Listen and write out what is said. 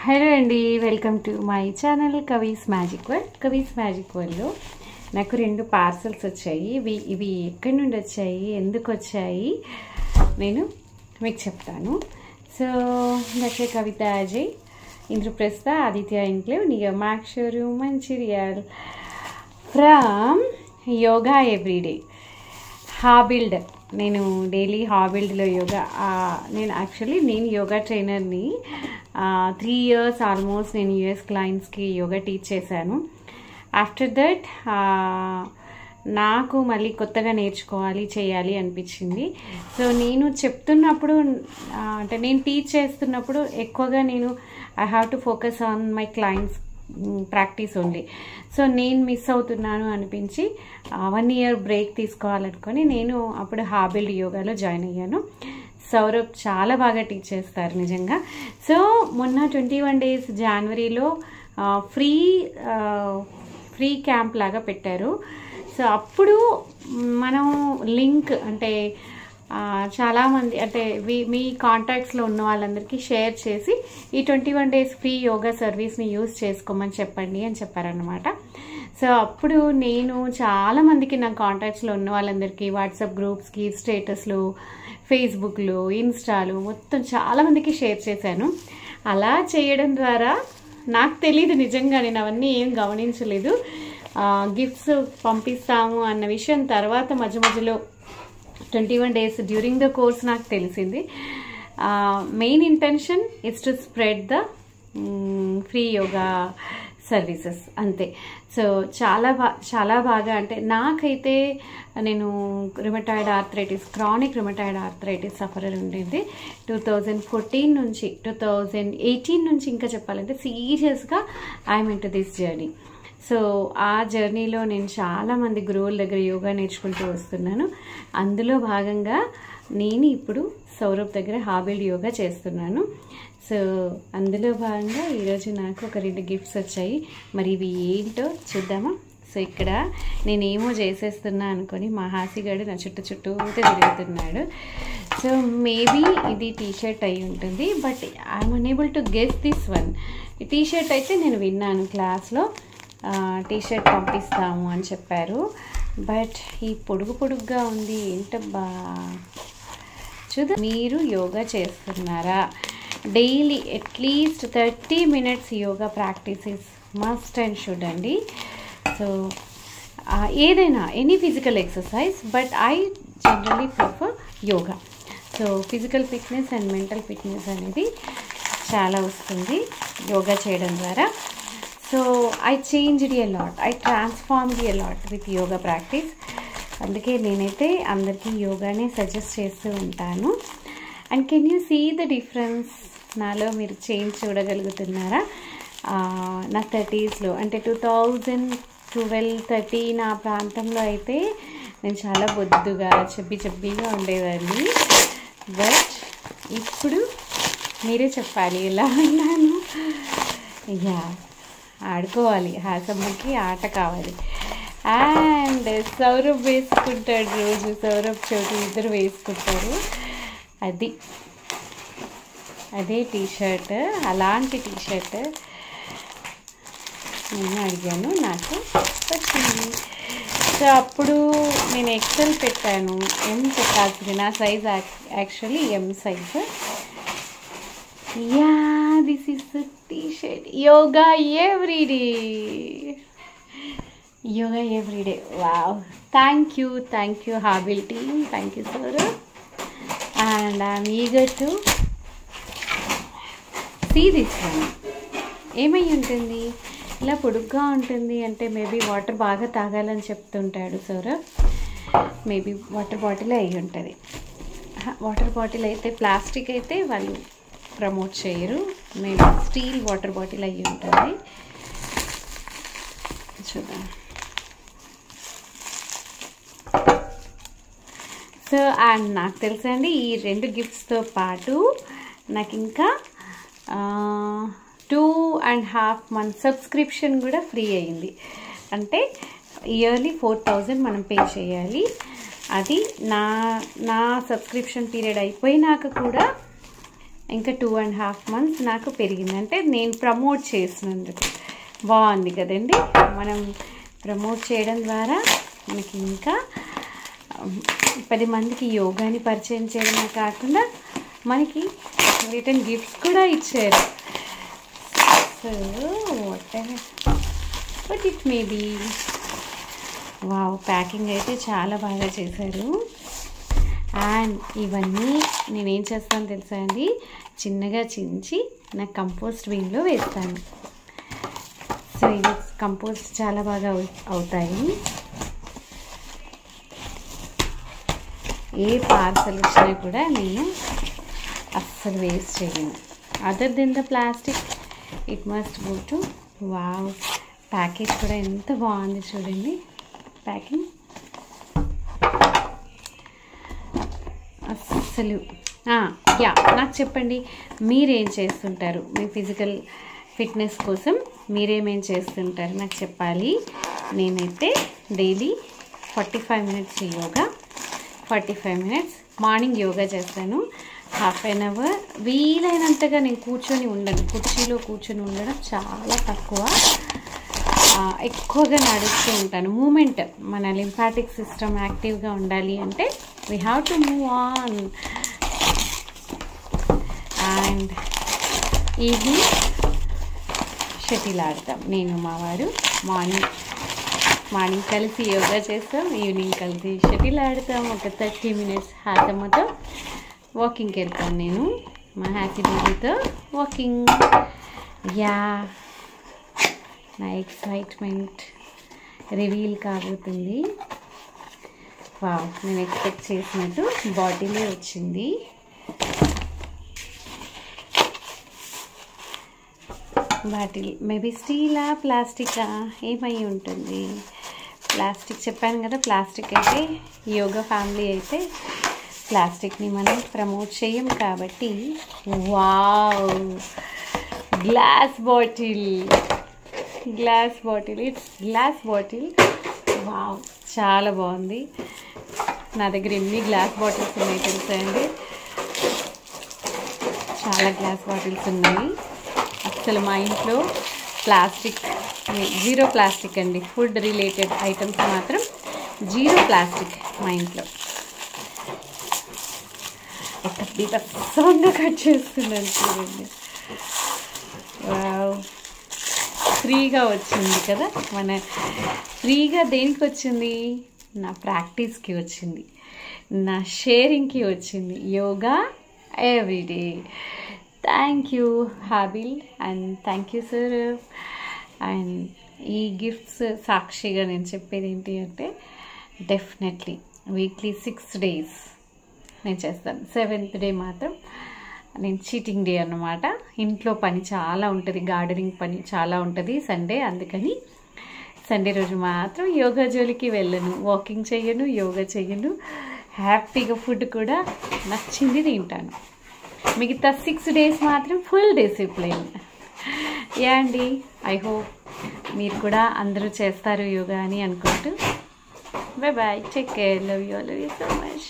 Hello అండి, welcome to my channel Kavi's magic world. Kavi's magic వరల్డ్లో నాకు 2 పార్సల్స్ వచ్చాయి. ఇవి ఎక్కడి నుండి వచ్చాయి, ఎందుకు వచ్చాయి నేను మీకు చెప్తాను. So that's Kavitha Ajay, Indraprastha Aditya enclave near Mac showroom Mancherial from yoga everyday Habuild. నేను డైలీ హాబిల్డ్లో యోగా నేను యోగా ట్రైనర్ని. 3 years ఆల్మోస్ట్ నేను యూఎస్ క్లయింట్స్కి యోగా టీచ్ చేశాను. ఆఫ్టర్ దట్ నాకు మళ్ళీ కొత్తగా నేర్చుకోవాలి చేయాలి అనిపించింది. సో నేను చెప్తున్నప్పుడు అంటే నేను టీచ్ చేస్తున్నప్పుడు ఎక్కువగా I have to focus on my clients practice only. So నేను మిస్ అవుతున్నాను అనిపించి 1 year బ్రేక్ తీసుకోవాలనుకొని నేను అప్పుడు హాబిల్డ్ యోగాలో జాయిన్ అయ్యాను. సౌరభ్ చాలా బాగా టీచ్ చేస్తారు నిజంగా. సో మొన్న 21 days జనవరిలో ఫ్రీ క్యాంప్ లాగా పెట్టారు. సో అప్పుడు మనం లింక్ అంటే చాలామంది అంటే మీ కాంటాక్ట్స్లో ఉన్న వాళ్ళందరికీ షేర్ చేసి ఈ 21 days ఫ్రీ యోగా సర్వీస్ని యూజ్ చేసుకోమని చెప్పండి అని చెప్పారనమాట. సో అప్పుడు నేను చాలామందికి నా కాంటాక్ట్స్లో ఉన్న వాళ్ళందరికీ వాట్సాప్ గ్రూప్స్కి, స్టేటస్లు, ఫేస్బుక్లో, ఇన్స్టాలు మొత్తం చాలామందికి షేర్ చేశాను. అలా చేయడం ద్వారా నాకు తెలీదు నిజంగా, నేను అవన్నీ ఏం గమనించలేదు. గిఫ్ట్స్ పంపిస్తాము అన్న విషయం తర్వాత మధ్యలో 21 days డ్యూరింగ్ ద కోర్స్ నాకు తెలిసింది. Main intention is to spread the free yoga services అంతే. సో చాలా బాగా అంటే నాకైతే నేను rheumatoid arthritis, chronic rheumatoid arthritis sufferer ఉండేది 2014 నుంచి 2018 నుంచి ఇంకా చెప్పాలంటే సీరియస్గా I'm in to this journey. So ఆ జర్నీలో నేను చాలామంది గురువుల దగ్గర యోగా నేర్చుకుంటూ వస్తున్నాను. అందులో భాగంగా నేను ఇప్పుడు సౌరభ్ దగ్గర హాబిల్డ్ యోగా చేస్తున్నాను. సో అందులో భాగంగా ఈరోజు నాకు ఒక 2 గిఫ్ట్స్ వచ్చాయి. మరి ఇవి ఏంటో చూద్దామా? సో ఇక్కడ నేనేమో చేసేస్తున్నా అనుకొని మా హాసిగాడు నా చుట్టూ తిరుగుతున్నాడు. సో మేబీ ఇది టీషర్ట్ అయి ఉంటుంది, but I'm unable to guess this one. ఈ టీషర్ట్ అయితే నేను విన్నాను క్లాస్లో, టీషర్ట్ పంపిస్తాము అని చెప్పారు. బట్ ఈ పొడుగుగా ఉంది ఏంటబ్బా? చూద్దాం. మీరు యోగా చేస్తున్నారా? Daily at least 30 minutes yoga practice is must and should అండి. సో ఏదైనా any physical exercise, but I generally prefer yoga. So physical fitness and mental fitness అనేది చాలా వస్తుంది యోగా చేయడం ద్వారా. So I changed a lot, I transformed a lot with yoga practice. అందుకే నేనైతే అందరికీ యోగానే సజెస్ట్ చేస్తూ ఉంటాను. And can you see the difference? నాలో మీరు చేంజ్ చూడగలుగుతున్నారా? నా 30sలో అంటే 2012-13 ఆ ప్రాంతంలో అయితే నేను చాలా బొద్దుగా చబ్బీగా ఉండేదాన్ని. బట్ ఇప్పుడు మీరే చెప్పాలి ఎలా ఉన్నాను. యా, ఆడుకోవాలి, హాసమ్మకి ఆట కావాలి. అండ్ సౌరభ్ వేసుకుంటాడు రోజు, సౌరభ్ చోటు ఇద్దరు వేసుకుంటారు. అదే టీషర్ట్, అలాంటి టీషర్ట్ నేను అడిగాను, నాకు వచ్చింది. సో అప్పుడు నేను ఎక్సెల్ పెట్టాను, ఎం పెట్టాల్సింది. నా size actually M size. Yeah, this is the T-shirt. Yoga everyday, yoga everyday. Wow, thank you Habuild team, thank you sir. And I'm eager to see this one. ఏమై ఉంటుంది? ఇలా పొడుగ్గా ఉంటుంది అంటే మేబీ వాటర్ బాగా తాగాలని చెప్తుంటాడు సార్. మేబీ వాటర్ బాటిల్ అయి ఉంటుంది. వాటర్ బాటిల్ అయితే, ప్లాస్టిక్ అయితే వాళ్ళు ప్రమోట్ చేయరు. మేబీ స్టీల్ వాటర్ బాటిల్ అయి ఉంటుంది. చూద్దాం. సో అండ్ నాకు తెలుసండి ఈ 2 గిఫ్ట్స్తో పాటు నాకు ఇంకా 2.5 months సబ్స్క్రిప్షన్ కూడా ఫ్రీ అయింది. అంటే ఇయర్లీ 4000 మనం పే చేయాలి. అది నా సబ్స్క్రిప్షన్ పీరియడ్ అయిపోయినాక కూడా ఇంకా 2.5 months నాకు పెరిగింది. అంటే నేను ప్రమోట్ చేసినందుకు బాగుంది కదండి. మనం ప్రమోట్ చేయడం ద్వారా మనకి ఇంకా 10 మందికి యోగాని పరిచయం చేయడమే కాకుండా మనకి రిటర్న్ గిఫ్ట్స్ కూడా ఇచ్చారు. So what it may be. Wow, packing అయితే చాలా బాగా చేశారు. అండ్ ఇవన్నీ నేనేం చేస్తాను తెలుసా అండి, చిన్నగా చించి నా కంపోస్ట్ బిన్లో వేస్తాను. సో ఇది కంపోస్ట్ చాలా బాగా అవుతాయి. ఏ పార్సల్ వచ్చినా కూడా నేను అస్సలు వేస్ట్ చేయను. Other than the plastic it must go to. Wow, package కూడా ఎంత బాగుంది చూడండి. ప్యాకింగ్ అస్సలు యా, నాకు చెప్పండి మీరేం చేస్తుంటారు, మీ ఫిజికల్ ఫిట్నెస్ కోసం మీరేమేం చేస్తుంటారు నాకు చెప్పాలి. నేనైతే daily 45 minutes yoga, 45 minutes morning yoga చేస్తాను. 1/2 hour వీలైనంతగా నేను కూర్చొని ఉండను, కుర్చీలో కూర్చొని ఉండడం చాలా తక్కువ. ఎక్కువగా నడుస్తూ ఉంటాను. మూమెంట్, మన లింఫాటిక్ సిస్టమ్ యాక్టివ్గా ఉండాలి అంటే we have to move on. And evening shuttle ఆడతాం నేను మా వారు. మార్నింగ్ కలిసి యోగా చేస్తాం, ఈవినింగ్ కలిసి షటిల్ ఆడతాం. ఒక 30 minutes హాతమ్మతో వాకింగ్కి వెళ్తాను నేను మా హ్యాపీ బేబీతో వాకింగ్. యా, నా ఎక్సైట్మెంట్ రివీల్ కాబోతుంది. వావ్, నేను ఎక్స్పెక్ట్ చేసినట్టు బాటిలే వచ్చింది. బాటిల్ మేబీ స్టీలా ప్లాస్టికా ఏమై ఉంటుంది. ప్లాస్టిక్ చెప్పాను కదా, ప్లాస్టిక్ అయితే యోగా ఫ్యామిలీ అయితే ప్లాస్టిక్ని మనం ప్రమోట్ చేయం కాబట్టి. Wow, glass bottle, it's glass bottle. Wow, చాలా బాగుంది. నా దగ్గర ఎన్ని గ్లాస్ బాటిల్స్ ఉన్నాయి తెలుసా అండి, చాలా గ్లాస్ బాటిల్స్ ఉన్నాయి. అసలు మా ఇంట్లో ప్లాస్టిక్ 0 ప్లాస్టిక్ అండి. ఫుడ్ రిలేటెడ్ ఐటమ్స్ మాత్రం 0 ప్లాస్టిక్ మా ఇంట్లో. ఒక బీభత్సంగా కట్ చేస్తున్నాను చూడండి. వావ్, ఫ్రీగా వచ్చింది కదా. మన ఫ్రీగా దేనికి వచ్చింది, నా ప్రాక్టీస్కి వచ్చింది, నా షేరింగ్కి వచ్చింది. Yoga everyday. Thank you Habuild and thank you sir. And ఈ గిఫ్ట్స్ సాక్షిగా నేను చెప్పేది ఏంటి అంటే, డెఫినెట్లీ వీక్లీ 6 days నేను చేస్తాను. 7th day మాత్రం నేను చీటింగ్ డే అన్నమాట. ఇంట్లో పని చాలా ఉంటుంది, గార్డెనింగ్ పని చాలా ఉంటుంది సండే. అందుకని సండే రోజు మాత్రం యోగా జోలికి వెళ్ళను, వాకింగ్ చెయ్యను, యోగా చెయ్యను. హ్యాపీగా ఫుడ్ కూడా నచ్చింది తింటాను. మిగతా 6 days మాత్రం ఫుల్ డిసిప్లిన్. యా అండి, ఐ హోప్ మీరు కూడా అందరూ చేస్తారు యోగా అని అనుకుంటూ. Bye bye, take care, love you so much.